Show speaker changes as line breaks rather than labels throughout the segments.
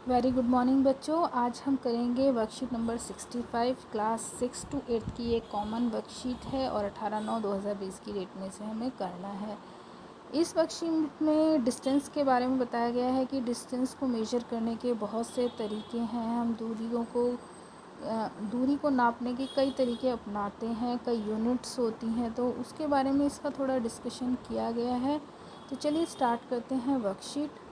Very good morning बच्चों। आज हम करेंगे वर्कशीट नंबर 65 क्लास 6 to 8 की एक कॉमन वर्कशीट है और 18/9/2020 की डेट में से हमें करना है। इस वर्कशीट में डिस्टेंस के बारे में बताया गया है कि डिस्टेंस को मेजर करने के बहुत से तरीके हैं। हम दूरी को नापने के कई तरीके अपनाते हैं, कई यूनिट्स होती हैं, तो उसके बारे में इसका थोड़ा डिस्कशन किया गया है। तो चलिए स्टार्ट करते हैं वर्कशीट।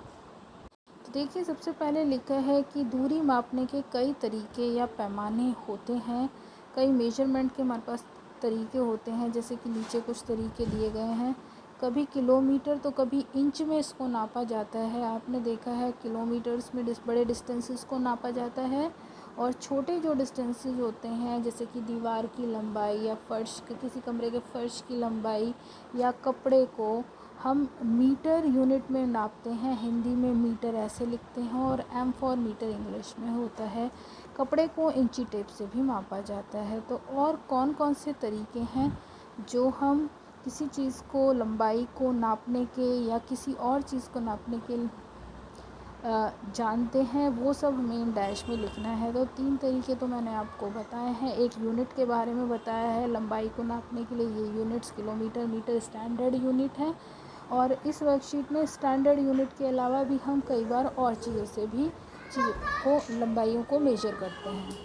तो देखिए, सबसे पहले लिखा है कि दूरी मापने के कई तरीके या पैमाने होते हैं। कई मेजरमेंट के हमारे पास तरीके होते हैं, जैसे कि नीचे कुछ तरीके दिए गए हैं। कभी किलोमीटर तो कभी इंच में इसको नापा जाता है। आपने देखा है किलोमीटर्स में बड़े डिस्टेंसेस को नापा जाता है, और छोटे जो डिस्टेंसेस होते हैं जैसे कि दीवार की लंबाई या फर्श के, किसी कमरे के फर्श की लंबाई या कपड़े को हम मीटर यूनिट में नापते हैं। हिंदी में मीटर ऐसे लिखते हैं और एम फॉर मीटर इंग्लिश में होता है। कपड़े को इंची टेप से भी मापा जाता है। तो और कौन कौन से तरीके हैं जो हम किसी चीज़ को, लंबाई को नापने के या किसी और चीज़ को नापने के जानते हैं, वो सब हमें डैश में लिखना है। तो 3 तरीके तो मैंने आपको बताए हैं। एक यूनिट के बारे में बताया है, लंबाई को नापने के लिए ये units kilometre, metre standard unit है। और इस वर्कशीट में स्टैंडर्ड यूनिट के अलावा भी हम कई बार और चीज़ों से भी लंबाइयों को मेजर करते हैं।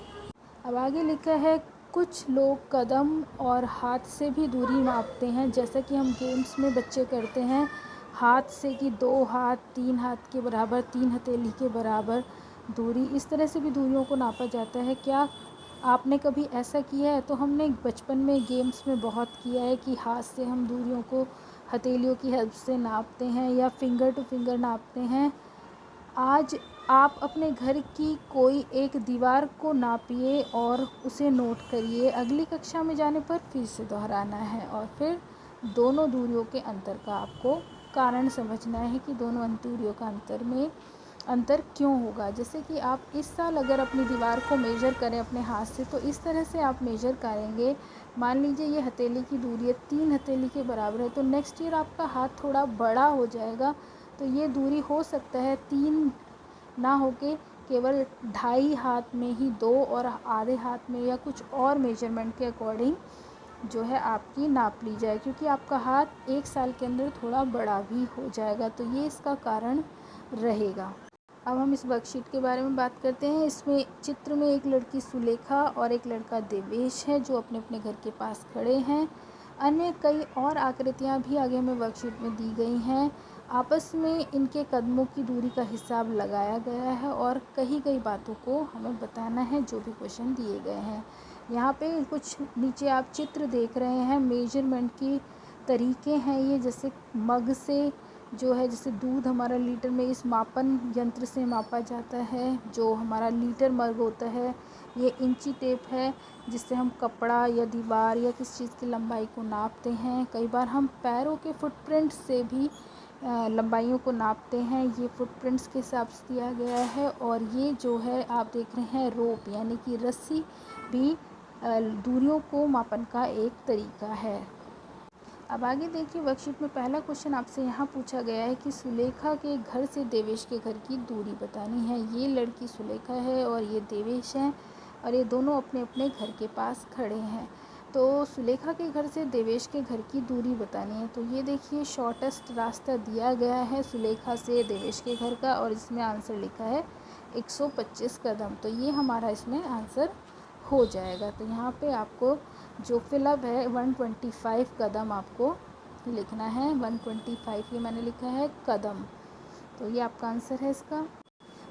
अब आगे लिखा है, कुछ लोग कदम और हाथ से भी दूरी मापते हैं, जैसा कि हम गेम्स में बच्चे करते हैं हाथ से कि 2 हाथ 3 हाथ के बराबर, 3 हथेली के बराबर दूरी, इस तरह से भी दूरियों को नापा जाता है। क्या आपने कभी ऐसा किया है? तो हमने बचपन में गेम्स में बहुत किया है कि हाथ से हम दूरियों को हथेलियों की हेल्प से नापते हैं या फिंगर टू फिंगर नापते हैं। आज आप अपने घर की कोई एक दीवार को नापिए और उसे नोट करिए। अगली कक्षा में जाने पर फिर से दोहराना है और फिर दोनों दूरियों के अंतर का आपको कारण समझना है कि दोनों दूरियों का अंतर क्यों होगा। जैसे कि आप इस साल अगर अपनी दीवार को मेजर करें अपने हाथ से, तो इस तरह से आप मेजर करेंगे। मान लीजिए ये हथेली की दूरी है, 3 हथेली के बराबर है, तो नेक्स्ट ईयर आपका हाथ थोड़ा बड़ा हो जाएगा, तो ये दूरी हो सकता है 3 ना होके केवल 2.5 हाथ में ही, 2 और आधे हाथ में या कुछ और मेजरमेंट के अकॉर्डिंग जो है आपकी नाप ली जाए, क्योंकि आपका हाथ 1 साल के अंदर थोड़ा बड़ा भी हो जाएगा। तो ये इसका कारण रहेगा। अब हम इस वर्कशीट के बारे में बात करते हैं। इसमें चित्र में एक लड़की सुलेखा और एक लड़का देवेश है जो अपने अपने घर के पास खड़े हैं। अन्य कई और आकृतियाँ भी आगे हमें वर्कशीट में दी गई हैं। आपस में इनके कदमों की दूरी का हिसाब लगाया गया है और कही गई बातों को हमें बताना है जो भी क्वेश्चन दिए गए हैं। यहाँ पे कुछ नीचे आप चित्र देख रहे हैं, मेजरमेंट की तरीके हैं ये, जैसे मग से जो है, जैसे दूध हमारा लीटर में इस मापन यंत्र से मापा जाता है। जो हमारा लीटर मग होता है, ये इंची टेप है जिससे हम कपड़ा या दीवार या किसी चीज़ की लंबाई को नापते हैं। कई बार हम पैरों के फुटप्रिंट से भी लंबाइयों को नापते हैं। ये फुटप्रिंट्स के हिसाब से दिया गया है। और ये जो है आप देख रहे हैं रोप यानी कि रस्सी भी दूरियों को मापन का एक तरीका है। अब आगे देखिए, वर्कशीट में पहला क्वेश्चन आपसे यहाँ पूछा गया है कि सुलेखा के घर से देवेश के घर की दूरी बतानी है। ये लड़की सुलेखा है और ये देवेश है और ये दोनों अपने अपने घर के पास खड़े हैं। तो सुलेखा के घर से देवेश के घर की दूरी बतानी है। तो ये देखिए, शॉर्टेस्ट रास्ता दिया गया है सुलेखा से देवेश के घर का, और इसमें आंसर लिखा है 125 कदम। तो ये हमारा इसमें आंसर हो जाएगा। तो यहाँ पे आपको जो फिलअप है 125 कदम आपको लिखना है। 125 ये मैंने लिखा है कदम, तो ये आपका आंसर है इसका।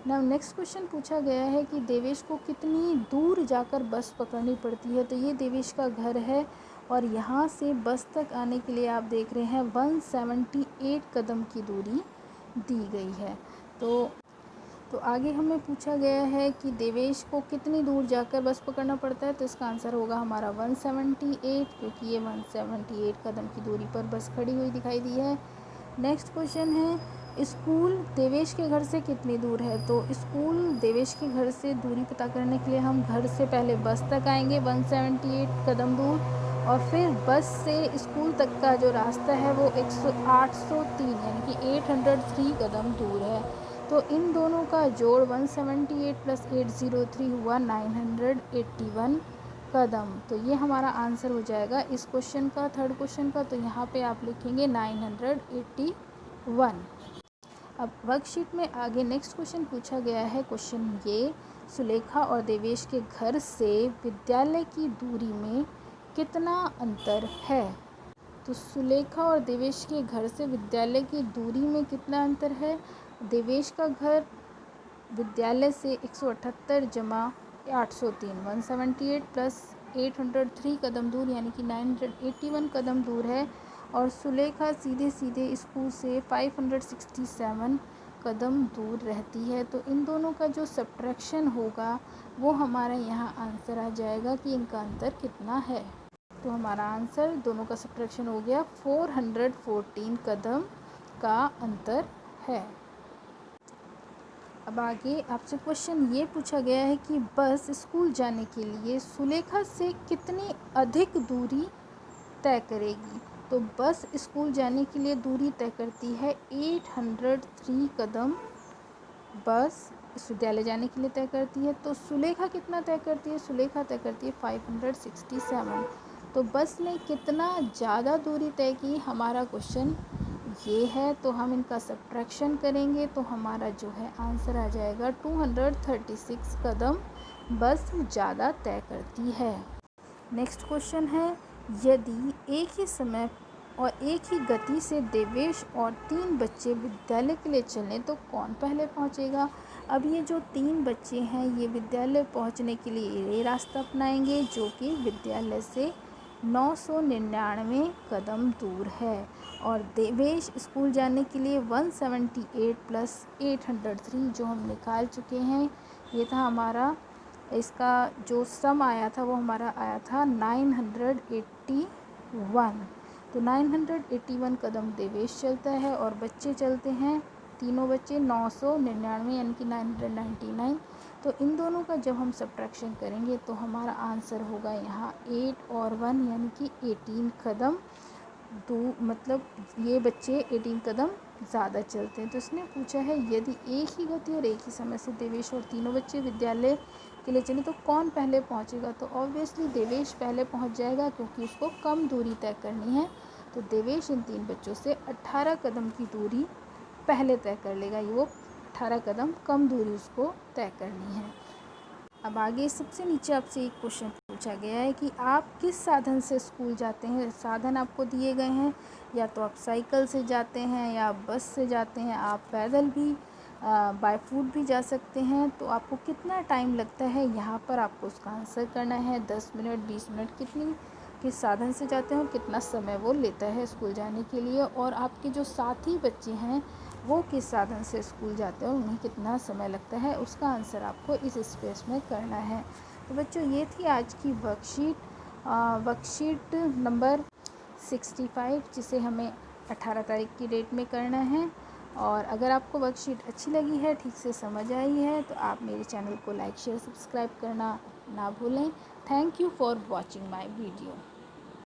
नाउ नेक्स्ट क्वेश्चन पूछा गया है कि देवेश को कितनी दूर जाकर बस पकड़नी पड़ती है। तो ये देवेश का घर है और यहाँ से बस तक आने के लिए आप देख रहे हैं 178 कदम की दूरी दी गई है। तो आगे हमें पूछा गया है कि देवेश को कितनी दूर जाकर बस पकड़ना पड़ता है। तो इसका आंसर होगा हमारा 178, क्योंकि ये 178 कदम की दूरी पर बस खड़ी हुई दिखाई दी है। नेक्स्ट क्वेश्चन है, स्कूल देवेश के घर से कितनी दूर है। तो स्कूल देवेश के घर से दूरी पता करने के लिए हम घर से पहले बस तक आएंगे 178 कदम दूर, और फिर बस से स्कूल तक का जो रास्ता है वो 803 यानी कि 803 कदम दूर है। तो इन दोनों का जोड़ 178 + 803 हुआ 981 कदम। तो ये हमारा आंसर हो जाएगा इस क्वेश्चन का, थर्ड क्वेश्चन का। तो यहाँ पे आप लिखेंगे 981। अब वर्कशीट में आगे नेक्स्ट क्वेश्चन पूछा गया है। क्वेश्चन ये, सुलेखा और देवेश के घर से विद्यालय की दूरी में कितना अंतर है। तो सुलेखा और देवेश के घर से विद्यालय की दूरी में कितना अंतर है। देवेश का घर विद्यालय से 178 जमा 803 178 + 803 कदम दूर, यानी कि 981 कदम दूर है। और सुलेखा सीधे सीधे स्कूल से 567 कदम दूर रहती है। तो इन दोनों का जो सब्ट्रैक्शन होगा वो हमारा यहाँ आंसर आ जाएगा कि इनका अंतर कितना है। तो हमारा आंसर दोनों का सब्ट्रैक्शन हो गया 414 कदम का अंतर है। अब आगे आपसे क्वेश्चन ये पूछा गया है कि बस स्कूल जाने के लिए सुलेखा से कितनी अधिक दूरी तय करेगी। तो बस स्कूल जाने के लिए दूरी तय करती है 803 कदम बस इस विद्यालय जाने के लिए तय करती है। तो सुलेखा कितना तय करती है, सुलेखा तय करती है 567। तो बस ने कितना ज़्यादा दूरी तय की, हमारा क्वेश्चन ये है। तो हम इनका सब्ट्रैक्शन करेंगे तो हमारा जो है आंसर आ जाएगा 236 कदम बस ज़्यादा तय करती है। नेक्स्ट क्वेश्चन है, यदि एक ही समय और एक ही गति से देवेश और 3 बच्चे विद्यालय के लिए चलें तो कौन पहले पहुंचेगा। अब ये जो 3 बच्चे हैं ये विद्यालय पहुंचने के लिए ये रास्ता अपनाएंगे जो कि विद्यालय से 999 कदम दूर है। और देवेश स्कूल जाने के लिए 178 + 803 जो हम निकाल चुके हैं, ये था हमारा, इसका जो सम आया था वो हमारा आया था 981। तो 981 कदम देवेश चलता है और बच्चे चलते हैं, तीनों बच्चे 999 यानी कि 999। तो इन दोनों का जब हम सब्ट्रैक्शन करेंगे तो हमारा आंसर होगा यहाँ 8 और 1 यानी कि 18 कदम मतलब ये बच्चे 18 कदम ज़्यादा चलते हैं। तो इसने पूछा है यदि एक ही गति और एक ही समय से देवेश और तीनों बच्चे विद्यालय के लिए चले तो कौन पहले पहुंचेगा। तो ऑब्वियसली देवेश पहले पहुंच जाएगा क्योंकि उसको कम दूरी तय करनी है। तो देवेश इन 3 बच्चों से 18 कदम की दूरी पहले तय कर लेगा, ये वो 18 कदम कम दूरी उसको तय करनी है। अब आगे सबसे नीचे आपसे एक क्वेश्चन पूछा गया है कि आप किस साधन से स्कूल जाते हैं। साधन आपको दिए गए हैं, या तो आप साइकिल से जाते हैं या आप बस से जाते हैं, आप पैदल भी बाय फुट भी जा सकते हैं। तो आपको कितना टाइम लगता है, यहाँ पर आपको उसका आंसर करना है। 10 मिनट, 20 मिनट, किस साधन से जाते हैं और कितना समय वो लेता है स्कूल जाने के लिए। और आपके जो साथी बच्चे हैं वो किस साधन से स्कूल जाते हैं और उन्हें कितना समय लगता है, उसका आंसर आपको इस स्पेस में करना है। तो बच्चों ये थी आज की वर्कशीट नंबर 65 जिसे हमें 18 तारीख की डेट में करना है। और अगर आपको वर्कशीट अच्छी लगी है, ठीक से समझ आई है, तो आप मेरे चैनल को लाइक शेयर सब्सक्राइब करना ना भूलें। Thank you for watching my video.